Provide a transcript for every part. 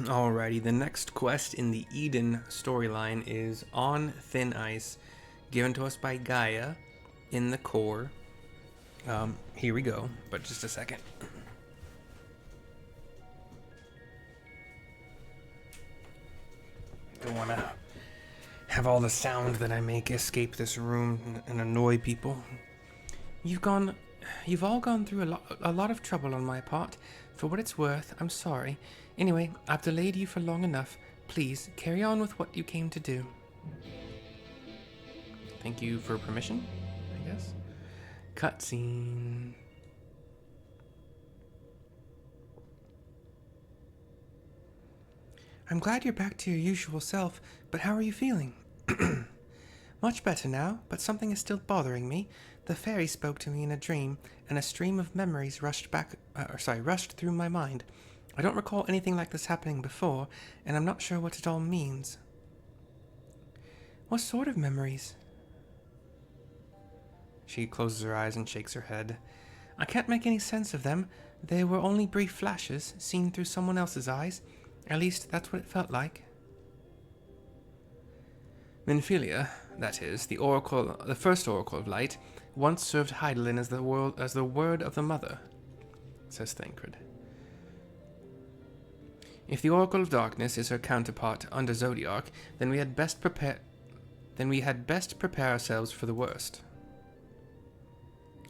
Alrighty, the next quest in the Eden storyline is On Thin Ice, given to us by Gaia in the core. Here we go, but just a second. Don't want to have all the sound that I make escape this room and annoy people. You've all gone through a lot of trouble on my part. For what it's worth, I'm sorry. Anyway, I've delayed you for long enough. Please, carry on with what you came to do. Thank you for permission, I guess. Cutscene. I'm glad you're back to your usual self, but how are you feeling? Much better now, but something is still bothering me. The fairy spoke to me in a dream, and a stream of memories rushed through my mind. I don't recall anything like this happening before, and I'm not sure what it all means. What sort of memories? She closes her eyes and shakes her head. I can't make any sense of them. They were only brief flashes, seen through someone else's eyes. At least, that's what it felt like. Minfilia, that is, the first Oracle of Light, once served Heidelin as the word of the Mother, says Thancred. If the Oracle of Darkness is her counterpart under Zodiark, then we had best prepare ourselves for the worst.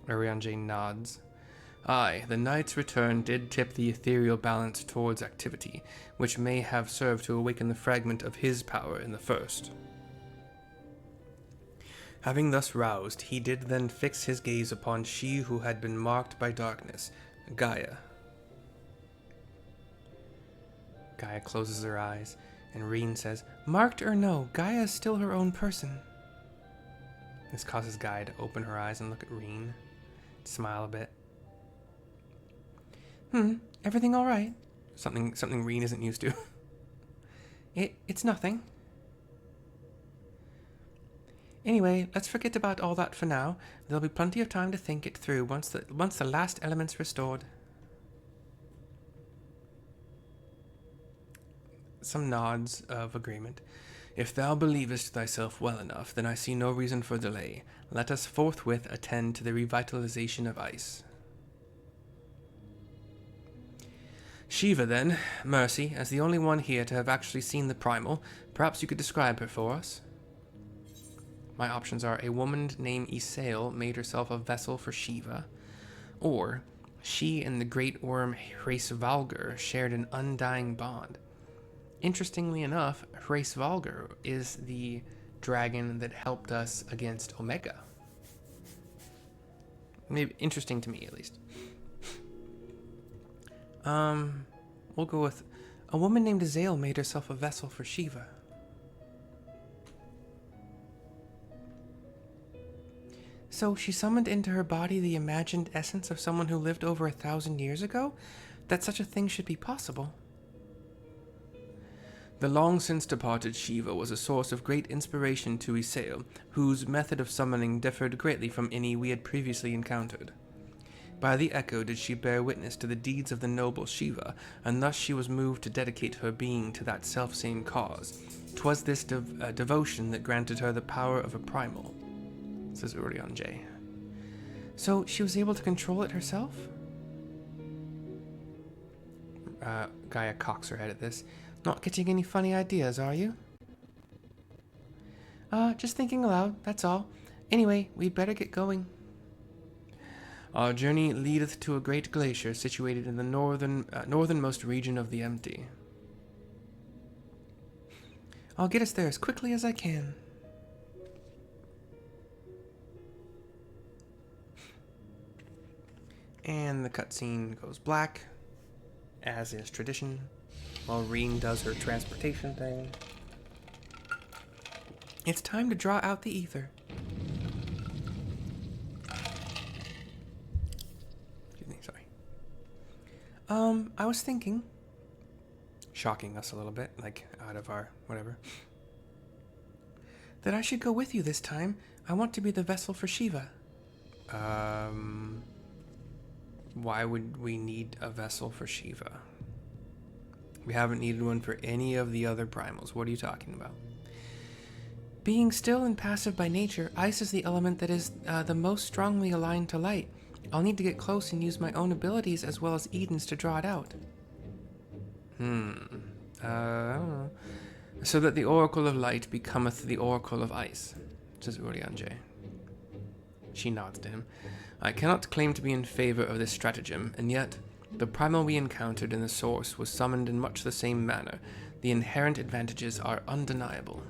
Ariane nods. Aye, the Knight's return did tip the ethereal balance towards activity, which may have served to awaken the fragment of his power in the first. Having thus roused, he did then fix his gaze upon she who had been marked by darkness, Gaia. Gaia closes her eyes, and Ryne says, Marked or no, Gaia is still her own person. This causes Gaia to open her eyes and look at Ryne, smile a bit. Everything all right? Something Ryne isn't used to. It's nothing. Anyway, let's forget about all that for now. There'll be plenty of time to think it through once the last element's restored. Some nods of agreement. If thou believest thyself well enough, then I see no reason for delay. Let us forthwith attend to the revitalization of ice. Shiva, then, Mercy, as the only one here to have actually seen the primal, perhaps you could describe her for us? My options are a woman named Isael made herself a vessel for Shiva, or she and the great worm Refulgence shared an undying bond. Interestingly enough, Refulgence is the dragon that helped us against Omega. Maybe interesting to me, at least. We'll go with a woman named Isael made herself a vessel for Shiva. So she summoned into her body the imagined essence of someone who lived over 1,000 years ago? That such a thing should be possible. The long since departed Shiva was a source of great inspiration to Isael, whose method of summoning differed greatly from any we had previously encountered. By the echo did she bear witness to the deeds of the noble Shiva, and thus she was moved to dedicate her being to that selfsame cause. 'Twas this devotion that granted her the power of a primal, says Urion J. So she was able to control it herself? Gaia cocks her head at this. Not getting any funny ideas, are you? Just thinking aloud, that's all. Anyway, we'd better get going. Our journey leadeth to a great glacier situated in the northernmost region of the Empty. I'll get us there as quickly as I can. And the cutscene goes black, as is tradition, while Ryne does her transportation thing. It's time to draw out the ether. Excuse me, sorry. I was thinking, shocking us a little bit, like out of our whatever, that I should go with you this time. I want to be the vessel for Shiva. Why would we need a vessel for Shiva? We haven't needed one for any of the other primals. What are you talking about? Being still and passive by nature, ice is the element that is the most strongly aligned to light. I'll need to get close and use my own abilities as well as Eden's to draw it out. I don't know. So that the Oracle of Light becometh the Oracle of Ice, says Urianger. She nods to him. I cannot claim to be in favor of this stratagem, and yet the primal we encountered in the source was summoned in much the same manner. The inherent advantages are undeniable.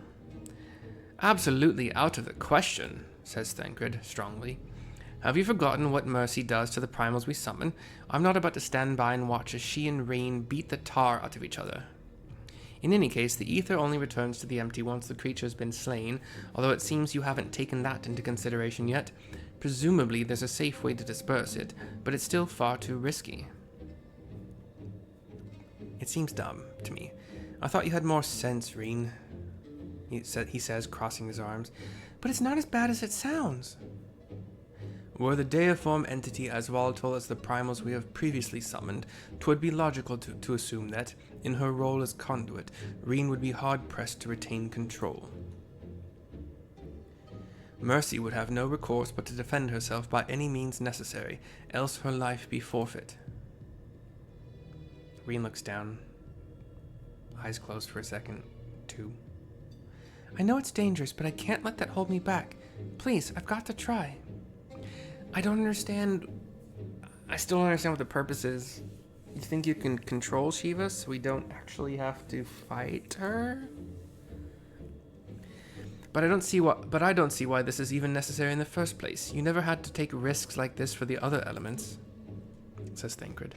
Absolutely out of the question, says Thancred strongly. Have you forgotten what mercy does to the primals we summon? I'm not about to stand by and watch as she and Ryne beat the tar out of each other. In any case, the ether only returns to the empty once the creature has been slain, although it seems you haven't taken that into consideration yet. Presumably there's a safe way to disperse it, but it's still far too risky. It seems dumb to me. I thought you had more sense, Ryne. He says, crossing his arms. But it's not as bad as it sounds. Were the deiform entity as volatile as the primals we have previously summoned, 'twould be logical to assume that, in her role as conduit, Ryne would be hard-pressed to retain control. Mercy would have no recourse but to defend herself by any means necessary, else her life be forfeit. Ryne looks down, eyes closed for a second, too. I know it's dangerous, but I can't let that hold me back. Please, I've got to try. I still don't understand what the purpose is. You think you can control Shiva so we don't actually have to fight her? But I don't see why this is even necessary in the first place. You never had to take risks like this for the other elements, says Thancred.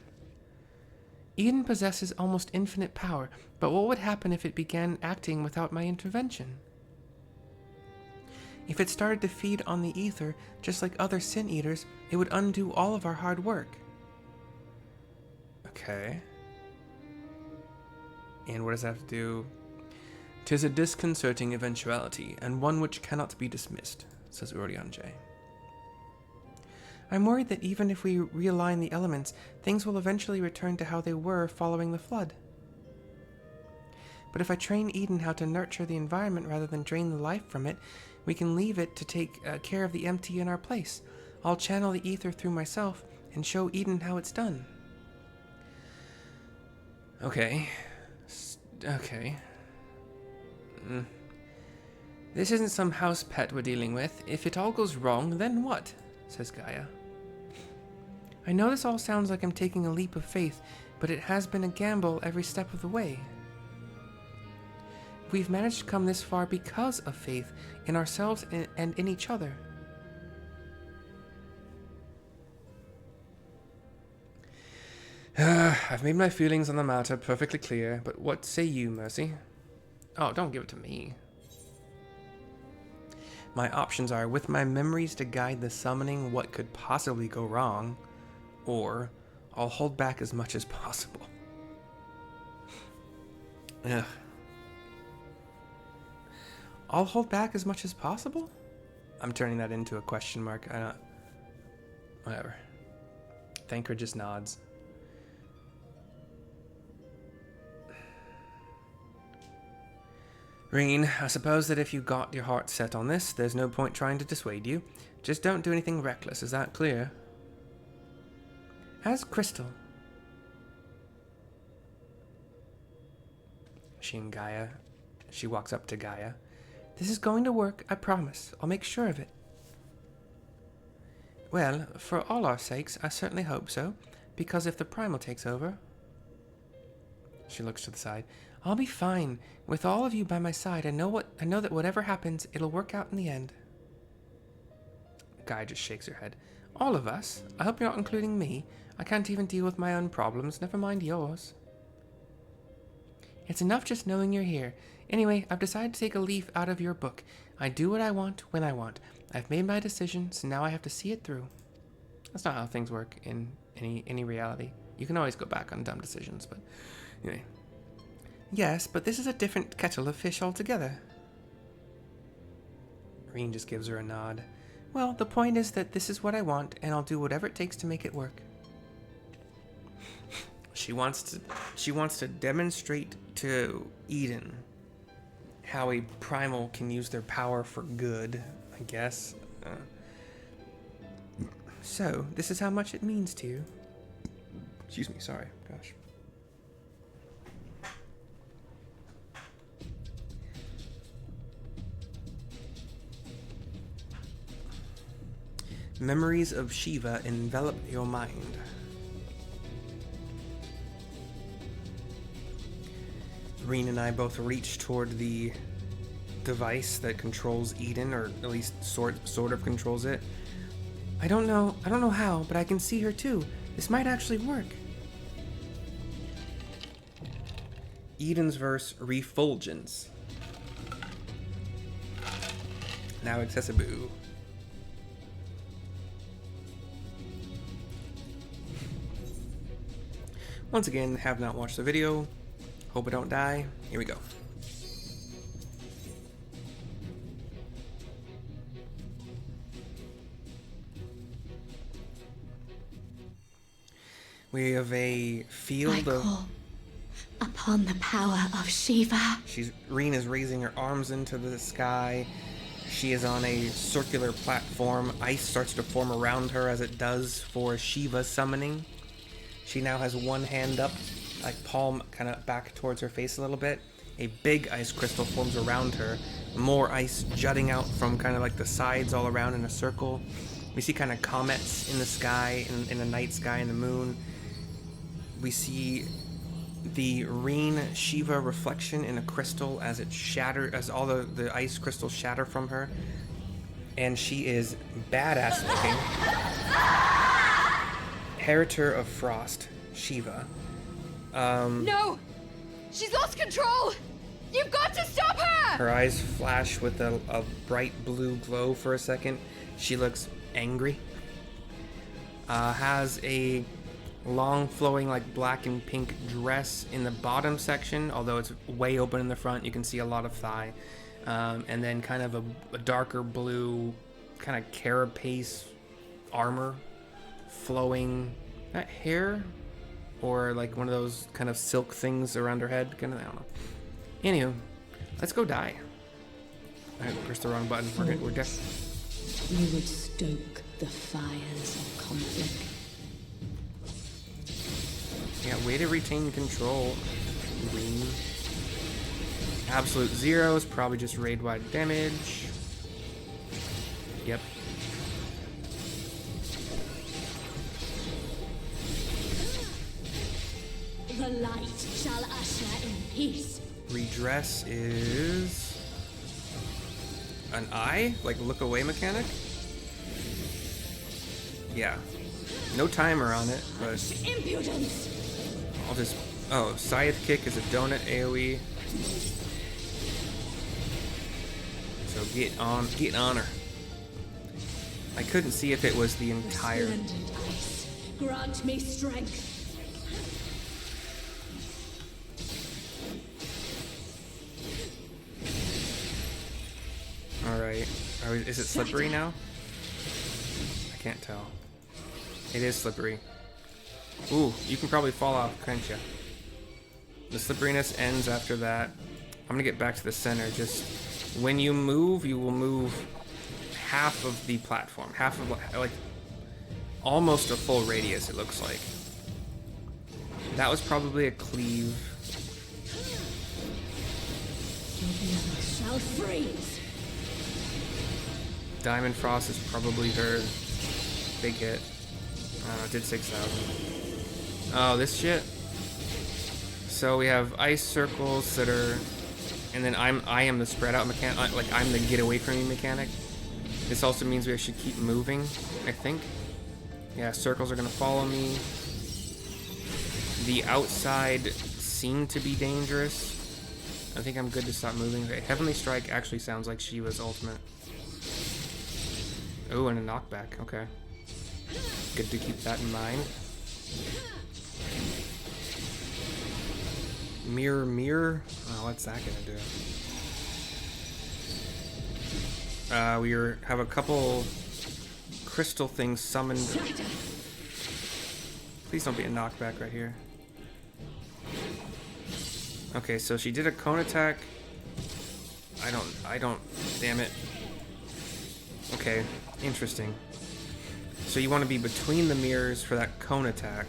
Eden possesses almost infinite power, but what would happen if it began acting without my intervention? If it started to feed on the ether, just like other sin eaters, it would undo all of our hard work. Okay. And what does that have to do? 'Tis a disconcerting eventuality, and one which cannot be dismissed, says Urianger. I'm worried that even if we realign the elements, things will eventually return to how they were following the flood. But if I train Eden how to nurture the environment rather than drain the life from it, we can leave it to take care of the empty in our place. I'll channel the ether through myself and show Eden how it's done. Okay. This isn't some house pet we're dealing with. If it all goes wrong, then what? Says Gaia. I know this all sounds like I'm taking a leap of faith, but it has been a gamble every step of the way. We've managed to come this far because of faith in ourselves and in each other. I've made my feelings on the matter perfectly clear, but what say you, Mercy? Oh, don't give it to me. My options are, with my memories to guide the summoning, what could possibly go wrong, or I'll hold back as much as possible. Ugh. I'll hold back as much as possible? I'm turning that into a question mark. Whatever. Thancred just nods. Ryne, I suppose that if you got your heart set on this, there's no point trying to dissuade you. Just don't do anything reckless, is that clear? As crystal. She walks up to Gaia. This is going to work, I promise. I'll make sure of it. Well, for all our sakes, I certainly hope so, because if the primal takes over... She looks to the side. I'll be fine. With all of you by my side, I know that whatever happens, it'll work out in the end. Gaia just shakes her head. All of us? I hope you're not including me. I can't even deal with my own problems, never mind yours. It's enough just knowing you're here. Anyway, I've decided to take a leaf out of your book. I do what I want, when I want. I've made my decision, so now I have to see it through. That's not how things work in any reality. You can always go back on dumb decisions, but anyway. Yes, but this is a different kettle of fish altogether. Ryne just gives her a nod. Well, the point is that this is what I want, and I'll do whatever it takes to make it work. She wants to demonstrate to Eden how a primal can use their power for good, I guess. So, this is how much it means to you. Excuse me, sorry, gosh. Memories of Shiva envelop your mind. Ryne and I both reach toward the device that controls Eden, or at least sort of controls it. I don't know how, but I can see her too. This might actually work. Eden's verse, Refulgence. Now accessible. Once again, have not watched the video. Hope I don't die. Here we go. We have a field of... call upon the power of Shiva. Ryne is raising her arms into the sky. She is on a circular platform. Ice starts to form around her as it does for Shiva's summoning. She now has one hand up, like palm kind of back towards her face a little bit. A big ice crystal forms around her. More ice jutting out from kind of like the sides all around in a circle. We see kind of comets in the sky, in the night sky and the moon. We see the Ryne Shiva reflection in a crystal as it shatters, as all the ice crystals shatter from her. And she is badass looking. Inheritor of Frost, Shiva. No! She's lost control! You've got to stop her! Her eyes flash with a bright blue glow for a second. She looks angry. Has a long flowing like black and pink dress in the bottom section, although it's way open in the front. You can see a lot of thigh. And then kind of a darker blue kind of carapace armor flowing, not hair, or like one of those kind of silk things around her head. Kind of, I don't know. Anywho, let's go die. I pressed the wrong button. We're deaf. You would stoke the fires of conflict. Yeah, way to retain control. Ryne. Absolute zero is probably just raid-wide damage. Yep. The light shall usher in peace. Redress is an eye, like look away mechanic. Yeah, no timer on it, but Impudence. I'll just. Oh, Scythe Kick is a donut AOE. So get on her. I couldn't see if it was the entire. Resplendent ice, grant me strength. Alright. Is it slippery now? I can't tell. It is slippery. Ooh, you can probably fall off, can't you? The slipperiness ends after that. I'm gonna get back to the center. Just when you move, you will move half of the platform. Half of, like, almost a full radius, it looks like. That was probably a cleave. Shall freeze. Diamond Frost is probably her big hit. It did 6,000. Oh, this shit. So we have ice circles that are, and then I am the spread out mechanic. Like I'm the get away from me mechanic. This also means we should keep moving, I think. Yeah, circles are gonna follow me. The outside seem to be dangerous. I think I'm good to stop moving. Okay, Heavenly Strike actually sounds like Shiva's ultimate. Oh, and a knockback. Okay. Good to keep that in mind. Mirror, mirror. Oh, what's that gonna do? We have a couple crystal things summoned. Please don't be a knockback right here. Okay, so she did a cone attack. I don't, damn it. Okay, interesting. So you want to be between the mirrors for that cone attack.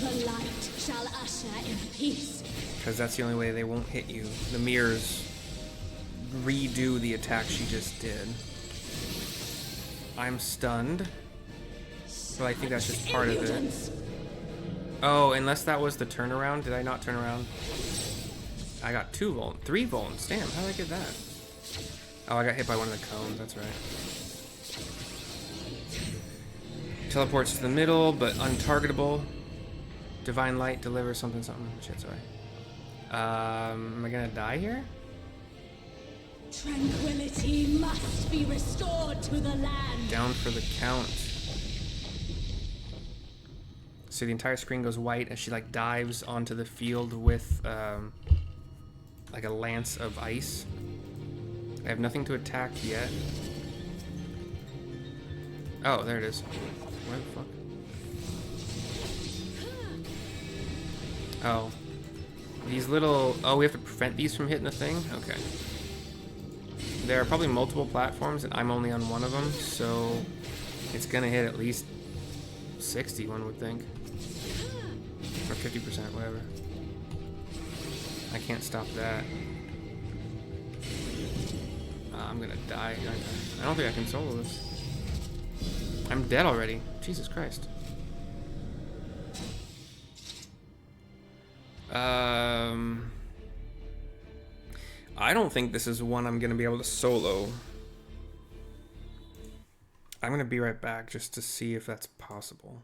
The light shall usher in peace. Because that's the only way they won't hit you. The mirrors redo the attack she just did. I'm stunned. But I think that's just part of it. Oh, unless that was the turnaround. Did I not turn around? I got 3 volts. Damn, how did I get that? Oh, I got hit by one of the cones. That's right. Teleports to the middle, but untargetable. Divine light delivers something. Shit, sorry. Am I gonna die here? Tranquility must be restored to the land. Down for the count. So the entire screen goes white as she like dives onto the field with like a lance of ice. I have nothing to attack yet. Oh, there it is. Where the fuck? Oh. These little... Oh, we have to prevent these from hitting the thing? Okay. There are probably multiple platforms, and I'm only on one of them, so it's gonna hit at least 60, one would think. Or 50%, whatever. I can't stop that. I'm gonna die. I don't think I can solo this. I'm dead already. Jesus Christ. I don't think this is one I'm gonna be able to solo. I'm gonna be right back just to see if that's possible.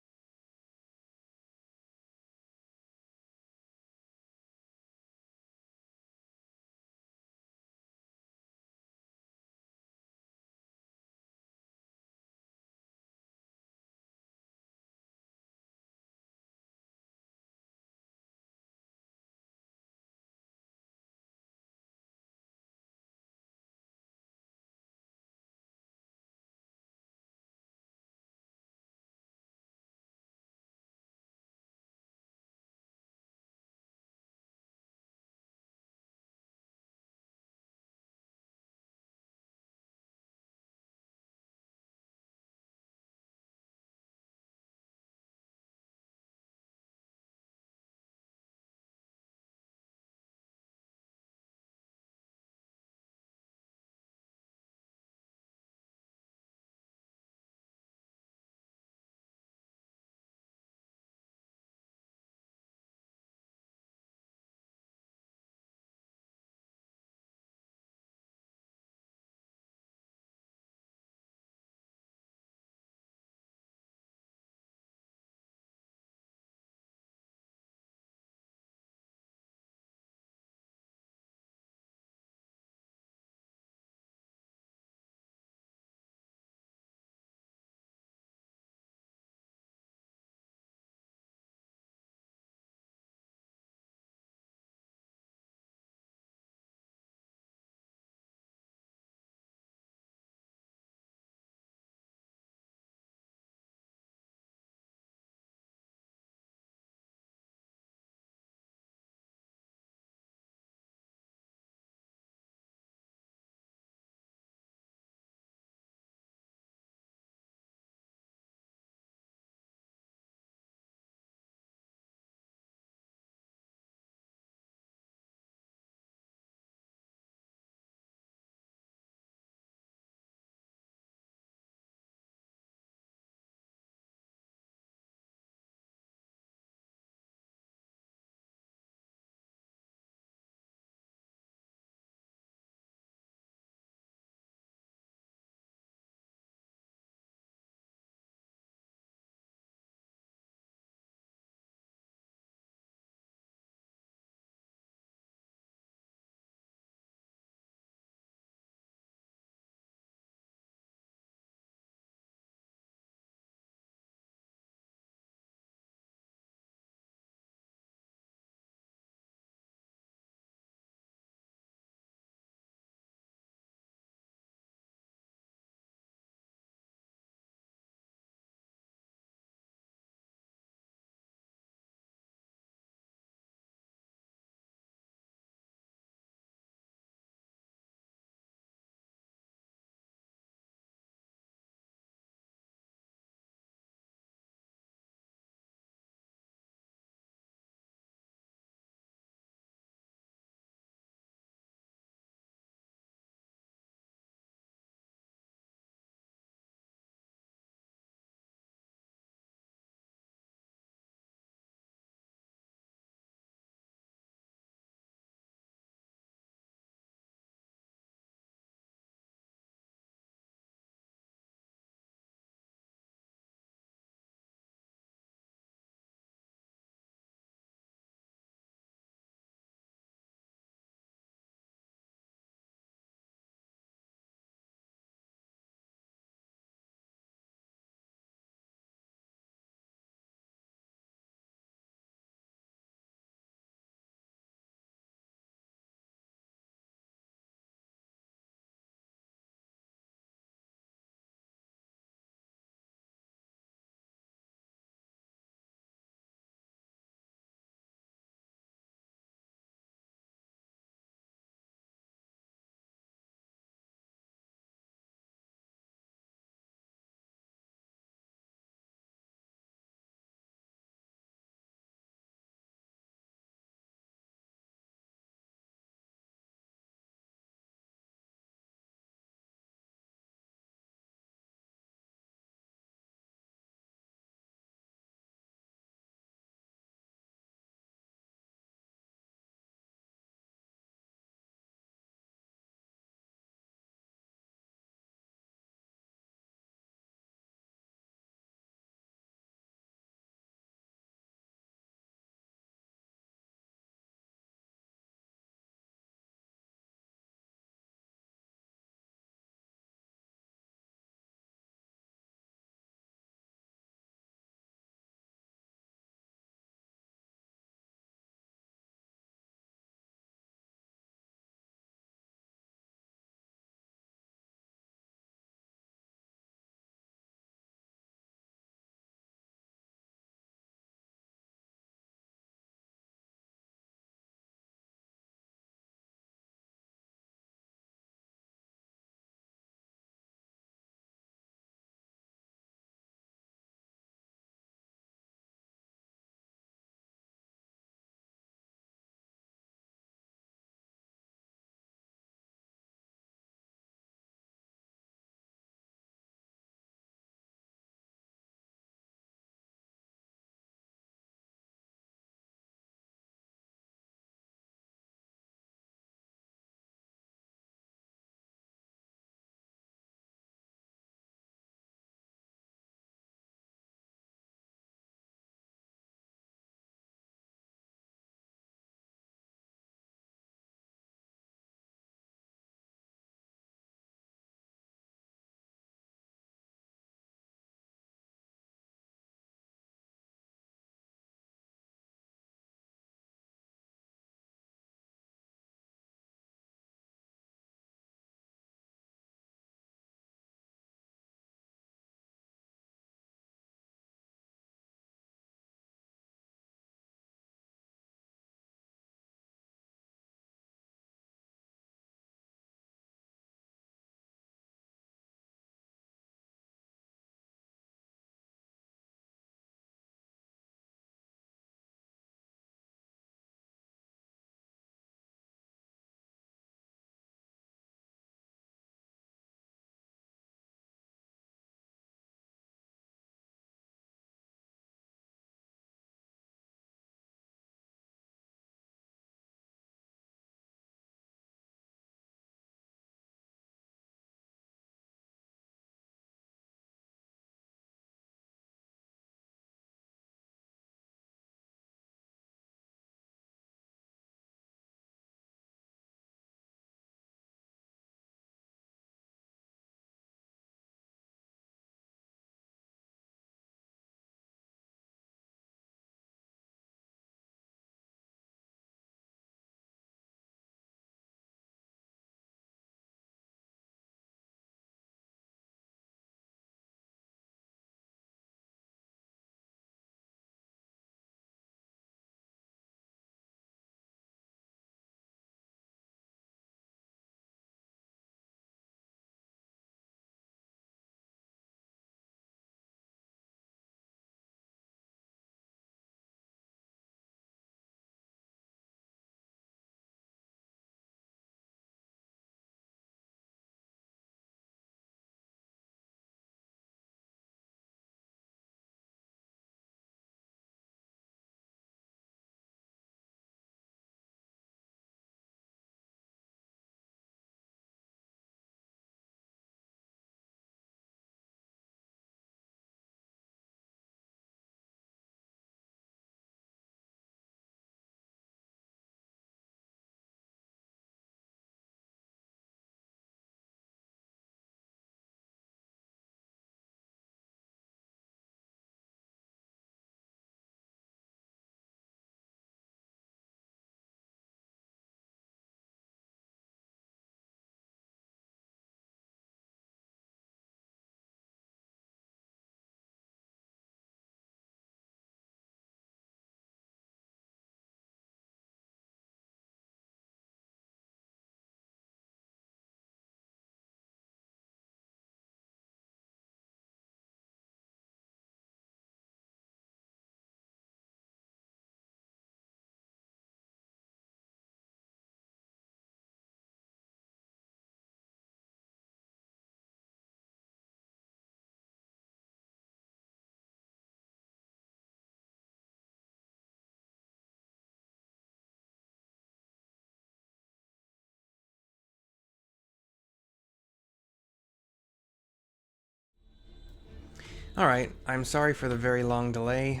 Alright, I'm sorry for the very long delay.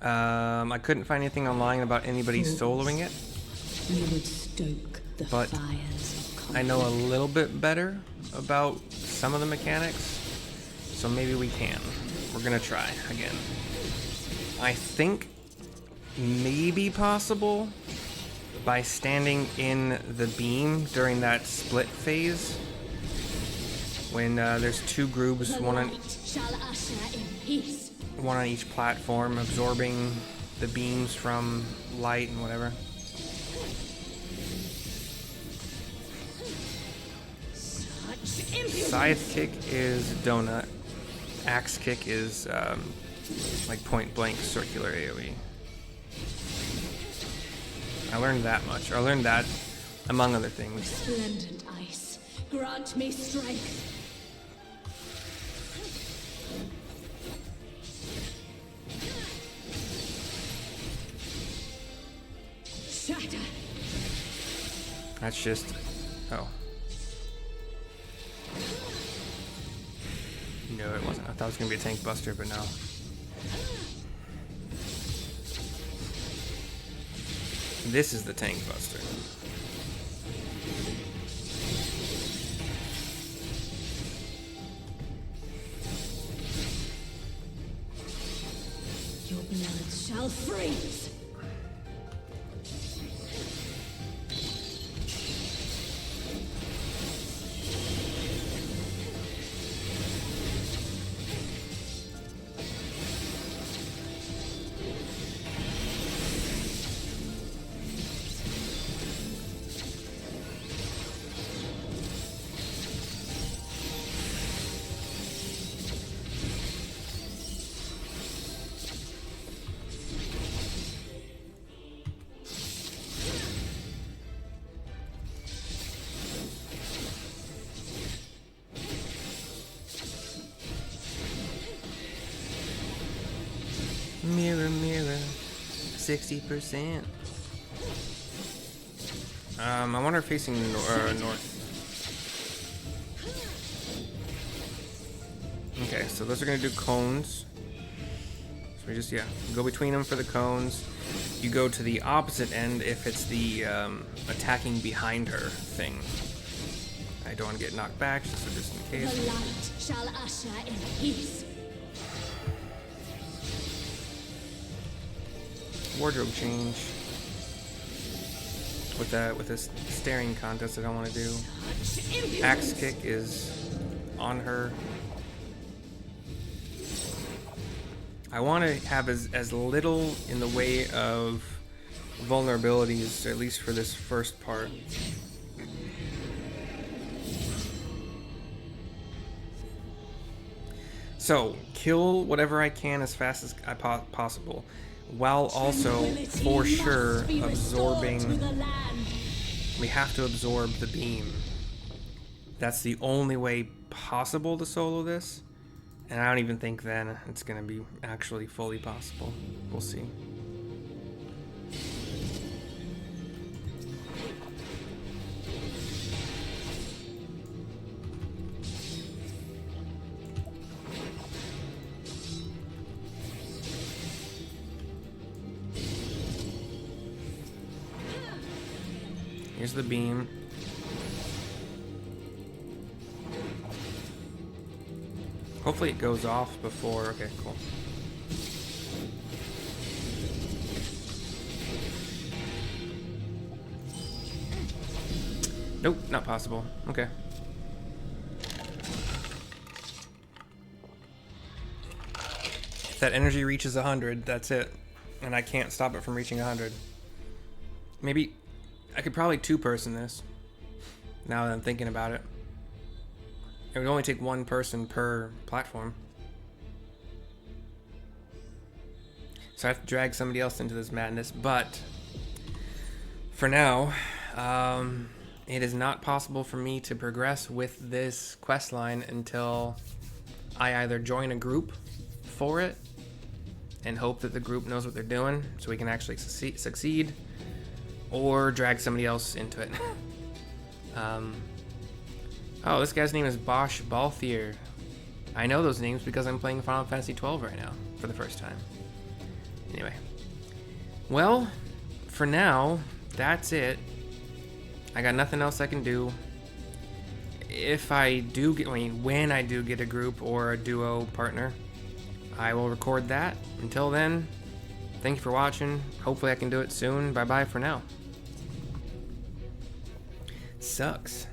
I couldn't find anything online about anybody soloing it. You would stoke the But fires of I know a conflict. little bit better about some of the mechanics, so maybe we can. We're gonna try again. I think maybe possible by standing in the beam during that split phase when there's two groups, The one light shall usher in peace. on each platform, absorbing the beams from light and whatever. Such impudence. Scythe kick is donut. Axe kick is like point blank circular AoE. I learned that much. I learned that among other things. Resplendent ice, grant me strength. Shatter. That's just... oh. No, it wasn't. I thought it was going to be a tank buster, but no. This is the tank buster. Your blood shall freeze. Mirror, mirror, 60%. I wonder if facing north. Okay, so those are gonna do cones. So we just, yeah, go between them for the cones. You go to the opposite end if it's the attacking behind her thing. I don't want to get knocked back, so just in The case. light shall usher in peace. Wardrobe change. With this staring contest I don't want to do. Such impudence. Axe kick is on her. I want to have as little in the way of vulnerabilities, at least for this first part. So, kill whatever I can as fast as possible, while also, for Tranquility sure, must be restored to absorbing... the land. We have to absorb the beam. That's the only way possible to solo this. And I don't even think then it's going to be actually fully possible. We'll see. Here's the beam. Hopefully it goes off before... Okay, cool. Nope, not possible. Okay. If that energy reaches 100, that's it. And I can't stop it from reaching 100. Maybe... I could probably two-person this, now that I'm thinking about it. It would only take one person per platform. So I have to drag somebody else into this madness, but for now, it is not possible for me to progress with this quest line until I either join a group for it and hope that the group knows what they're doing so we can actually succeed, or drag somebody else into it. Oh, this guy's name is Bosch Balthier. I know those names because I'm playing Final Fantasy XII right now for the first time. Anyway. Well, for now, that's it. I got nothing else I can do. If I do get, when I do get a group or a duo partner, I will record that. Until then, thank you for watching. Hopefully I can do it soon. Bye-bye for now. Sucks.